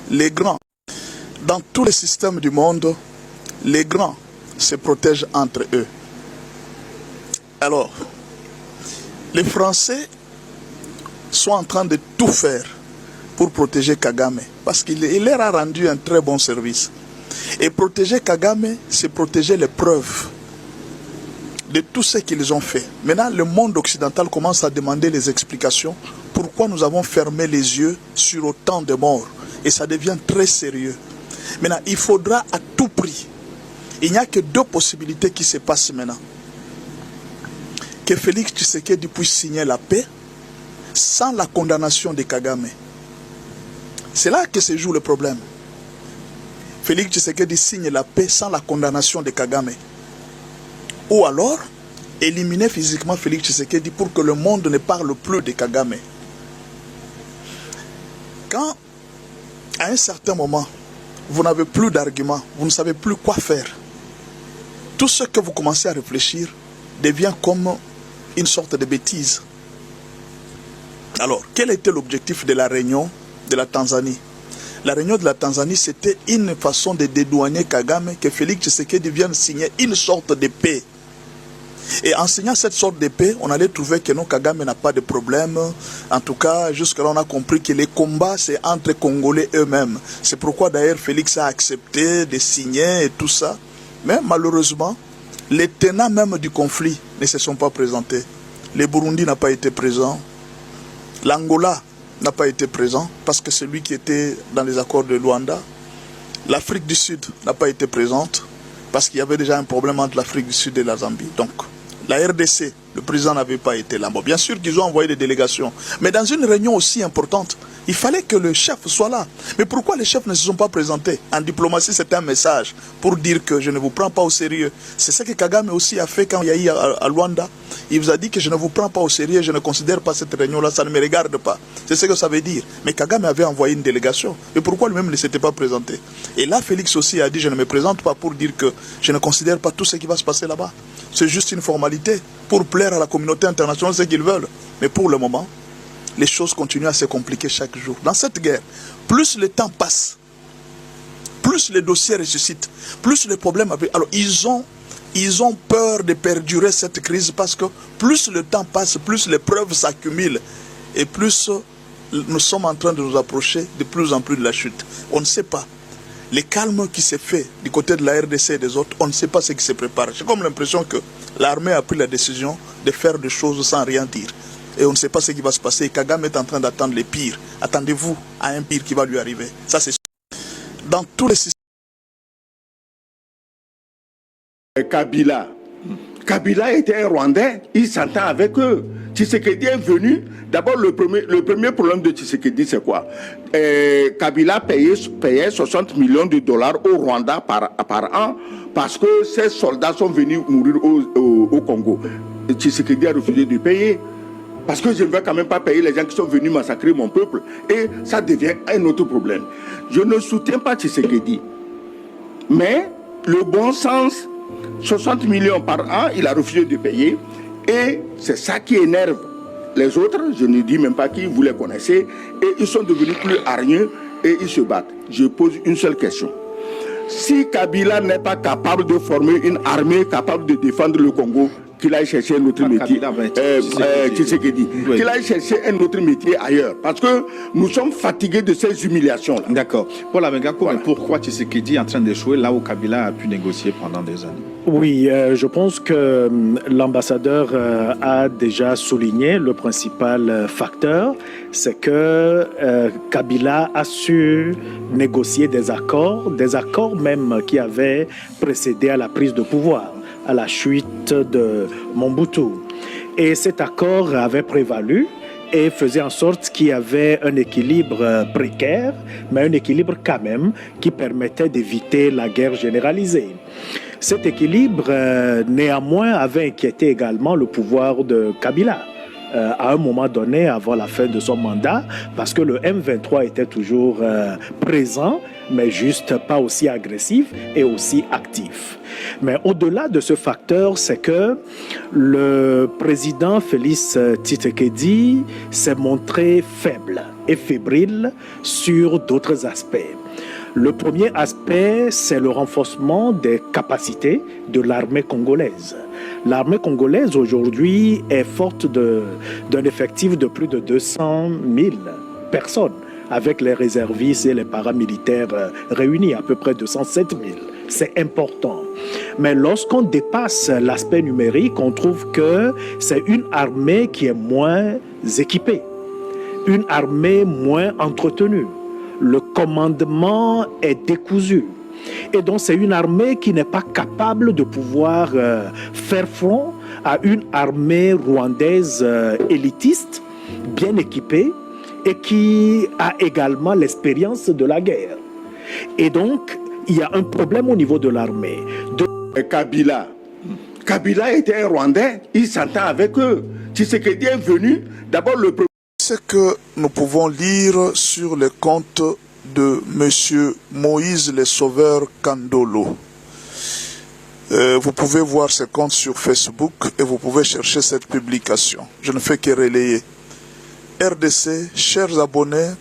Les grands, dans tous les systèmes du monde, les grands se protègent entre eux. Alors, les Français sont en train de tout faire pour protéger Kagame, parce qu'il leur a rendu un très bon service. Et protéger Kagame, c'est protéger les preuves de tout ce qu'ils ont fait. Maintenant, le monde occidental commence à demander les explications. Pourquoi nous avons fermé les yeux sur autant de morts? Et ça devient très sérieux. Maintenant, il faudra à tout prix, il n'y a que deux possibilités qui se passent maintenant. Que Félix Tshisekedi puisse signer la paix sans la condamnation de Kagame. C'est là que se joue le problème. Félix Tshisekedi signe la paix sans la condamnation de Kagame. Ou alors, éliminer physiquement Félix Tshisekedi pour que le monde ne parle plus de Kagame. Quand, à un certain moment, vous n'avez plus d'arguments, vous ne savez plus quoi faire, tout ce que vous commencez à réfléchir devient comme une sorte de bêtise. Alors, quel était l'objectif de la réunion de la Tanzanie? La réunion de la Tanzanie, c'était une façon de dédouaner Kagame, que Félix Tshisekedi vienne signer une sorte de paix. Et en signant cette sorte de paix, on allait trouver que non, Kagame n'a pas de problème. En tout cas, jusque-là, on a compris que les combats, c'est entre Congolais eux-mêmes. C'est pourquoi d'ailleurs Félix a accepté de signer et tout ça. Mais malheureusement, les tenants même du conflit ne se sont pas présentés. Le Burundi n'a pas été présent. L'Angola n'a pas été présent parce que c'est lui qui était dans les accords de Luanda. L'Afrique du Sud n'a pas été présente parce qu'il y avait déjà un problème entre l'Afrique du Sud et la Zambie. Donc, la RDC, le président n'avait pas été là. Bon, bien sûr qu'ils ont envoyé des délégations. Mais dans une réunion aussi importante, il fallait que le chef soit là. Mais pourquoi les chefs ne se sont pas présentés? En diplomatie, c'était un message pour dire que je ne vous prends pas au sérieux. C'est ce que Kagame aussi a fait quand il y a eu à Luanda. Il vous a dit que je ne vous prends pas au sérieux, je ne considère pas cette réunion-là, ça ne me regarde pas. C'est ce que ça veut dire. Mais Kagame avait envoyé une délégation. Et pourquoi lui-même ne s'était pas présenté? Et là, Félix aussi a dit, je ne me présente pas pour dire que je ne considère pas tout ce qui va se passer là-bas. C'est juste une formalité pour plaire à la communauté internationale, ce qu'ils veulent. Mais pour le moment, les choses continuent à se compliquer chaque jour. Dans cette guerre, plus le temps passe, plus les dossiers ressuscitent, plus les problèmes... Alors, ils ont peur de perdurer cette crise parce que plus le temps passe, plus les preuves s'accumulent et plus nous sommes en train de nous approcher de plus en plus de la chute. On ne sait pas. Le calme qui s'est fait du côté de la RDC et des autres, on ne sait pas ce qui se prépare. J'ai comme l'impression que l'armée a pris la décision de faire des choses sans rien dire. Et on ne sait pas ce qui va se passer. Kagame est en train d'attendre les pires. Attendez-vous à un pire qui va lui arriver. Ça, c'est sûr. Dans tous les systèmes. Kabila était un Rwandais, il s'entend avec eux. Tshisekedi est venu. D'abord, le premier problème de Tshisekedi, c'est quoi? Kabila payait 60 millions de dollars au Rwanda par an parce que ses soldats sont venus mourir au Congo. Tshisekedi a refusé de payer. Parce que je ne vais quand même pas payer les gens qui sont venus massacrer mon peuple. Et ça devient un autre problème. Je ne soutiens pas Tshisekedi. Mais le bon sens, 60 millions par an, il a refusé de payer. Et c'est ça qui énerve les autres. Je ne dis même pas qui, vous les connaissez. Et ils sont devenus plus hargneux et ils se battent. Je pose une seule question. Si Kabila n'est pas capable de former une armée capable de défendre le Congo, qu'il aille chercher un autre métier, qu'il aille chercher un autre métier ailleurs. Parce que nous sommes fatigués de ces humiliations-là. D'accord. Paul Amengako, voilà. Pourquoi Tshisekedi est en train d'échouer là où Kabila a pu négocier pendant des années? Oui, je pense que l'ambassadeur a déjà souligné le principal facteur, c'est que Kabila a su négocier des accords même qui avaient précédé à la prise de pouvoir, à la chute de Mobutu. Et cet accord avait prévalu et faisait en sorte qu'il y avait un équilibre précaire, mais un équilibre quand même qui permettait d'éviter la guerre généralisée. Cet équilibre, néanmoins, avait inquiété également le pouvoir de Kabila à un moment donné avant la fin de son mandat, parce que le M23 était toujours présent, mais juste pas aussi agressif et aussi actif. Mais au-delà de ce facteur, c'est que le président Félix Tshisekedi s'est montré faible et fébrile sur d'autres aspects. Le premier aspect, c'est le renforcement des capacités de l'armée congolaise. L'armée congolaise aujourd'hui est forte d'un effectif de plus de 200 000 personnes, avec les réservistes et les paramilitaires réunis, à peu près 207 000. C'est important. Mais lorsqu'on dépasse l'aspect numérique, on trouve que c'est une armée qui est moins équipée, une armée moins entretenue. Le commandement est décousu. Et donc c'est une armée qui n'est pas capable de pouvoir faire front à une armée rwandaise élitiste, bien équipée, et qui a également l'expérience de la guerre. Et donc, il y a un problème au niveau de l'armée. Kabila était un Rwandais, il s'entend avec eux. Tshisekedi est venu, d'abord le premier... Ce que nous pouvons lire sur le compte de M. Moïse le Sauveur Kandolo. Vous pouvez voir ce compte sur Facebook et vous pouvez chercher cette publication. Je ne fais que relayer. RDC, chers abonnés,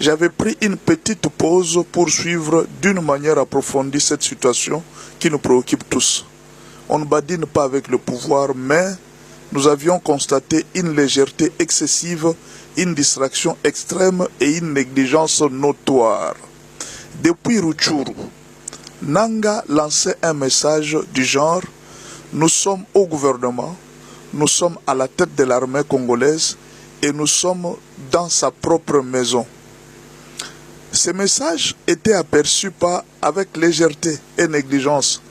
j'avais pris une petite pause pour suivre d'une manière approfondie cette situation qui nous préoccupe tous. On ne badine pas avec le pouvoir, mais nous avions constaté une légèreté excessive, une distraction extrême et une négligence notoire. Depuis Rutshuru, Nanga lançait un message du genre « Nous sommes au gouvernement, nous sommes à la tête de l'armée congolaise et nous sommes dans sa propre maison ». Ces messages étaient aperçus pas avec légèreté et négligence.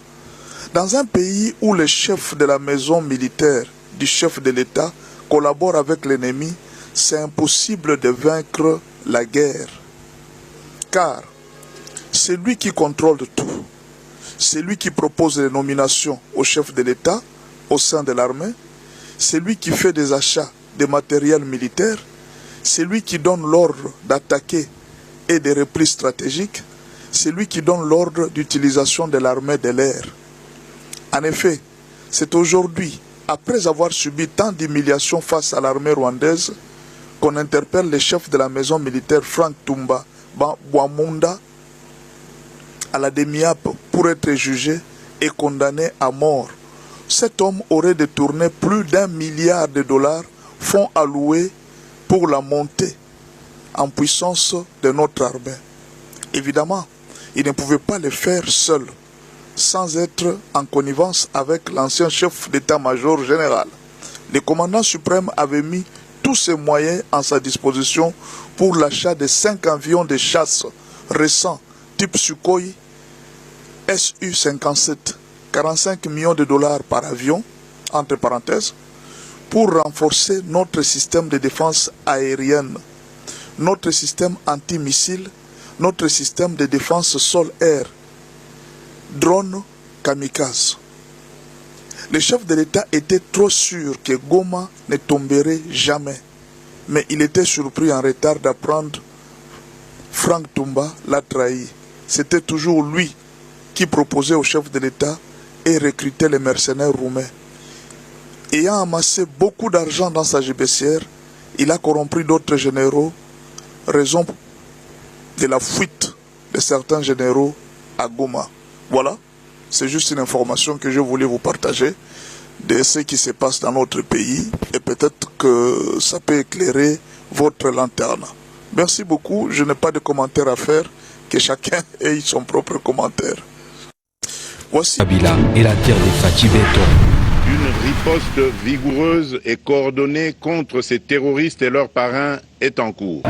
Dans un pays où le chef de la maison militaire du chef de l'État collabore avec l'ennemi, c'est impossible de vaincre la guerre. Car c'est lui qui contrôle tout. C'est lui qui propose les nominations au chef de l'État au sein de l'armée. C'est lui qui fait des achats de matériel militaire. C'est lui qui donne l'ordre d'attaquer et des replis stratégiques. C'est lui qui donne l'ordre d'utilisation de l'armée de l'air. En effet, c'est aujourd'hui, après avoir subi tant d'humiliations face à l'armée rwandaise, qu'on interpelle le chef de la maison militaire Frank Tumba Bwamunda à la DEMIAP pour être jugé et condamné à mort. Cet homme aurait détourné plus d'1 milliard de dollars, fonds alloués pour la montée en puissance de notre armée. Évidemment, il ne pouvait pas le faire seul, sans être en connivence avec l'ancien chef d'état-major général. Le commandant suprême avait mis tous ses moyens en sa disposition pour l'achat de 5 avions de chasse récents type Sukhoi Su-57, 45 millions de dollars par avion, entre parenthèses, pour renforcer notre système de défense aérienne, notre système anti-missile, notre système de défense sol-air, drone kamikaze. Le chef de l'État était trop sûr que Goma ne tomberait jamais, mais il était surpris en retard d'apprendre Frank Tumba l'a trahi. C'était toujours lui qui proposait au chef de l'État et recrutait les mercenaires roumains. Ayant amassé beaucoup d'argent dans sa gibecière, il a corrompu d'autres généraux, raison de la fuite de certains généraux à Goma. Voilà, c'est juste une information que je voulais vous partager de ce qui se passe dans notre pays et peut-être que ça peut éclairer votre lanterne. Merci beaucoup, je n'ai pas de commentaires à faire, que chacun ait son propre commentaire. Voici. Kabila et la terre des Fachi Beton. Une riposte vigoureuse et coordonnée contre ces terroristes et leurs parrains est en cours.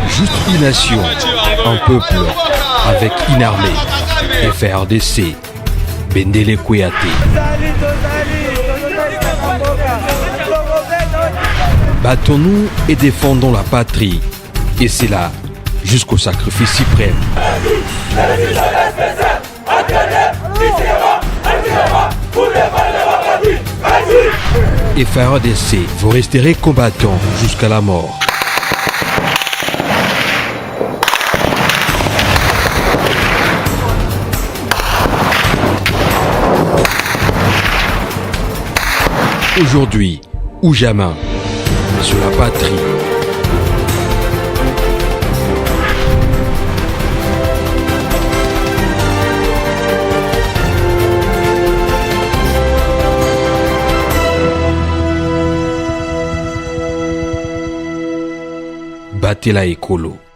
Juste une nation, un peuple, avec une armée. FARDC, Bendele Kouyaté. Battons-nous et défendons la patrie. Et c'est là, jusqu'au sacrifice suprême. FARDC, vous resterez combattants jusqu'à la mort. Aujourd'hui ou jamais. sur la patrie. Batela Ekolo.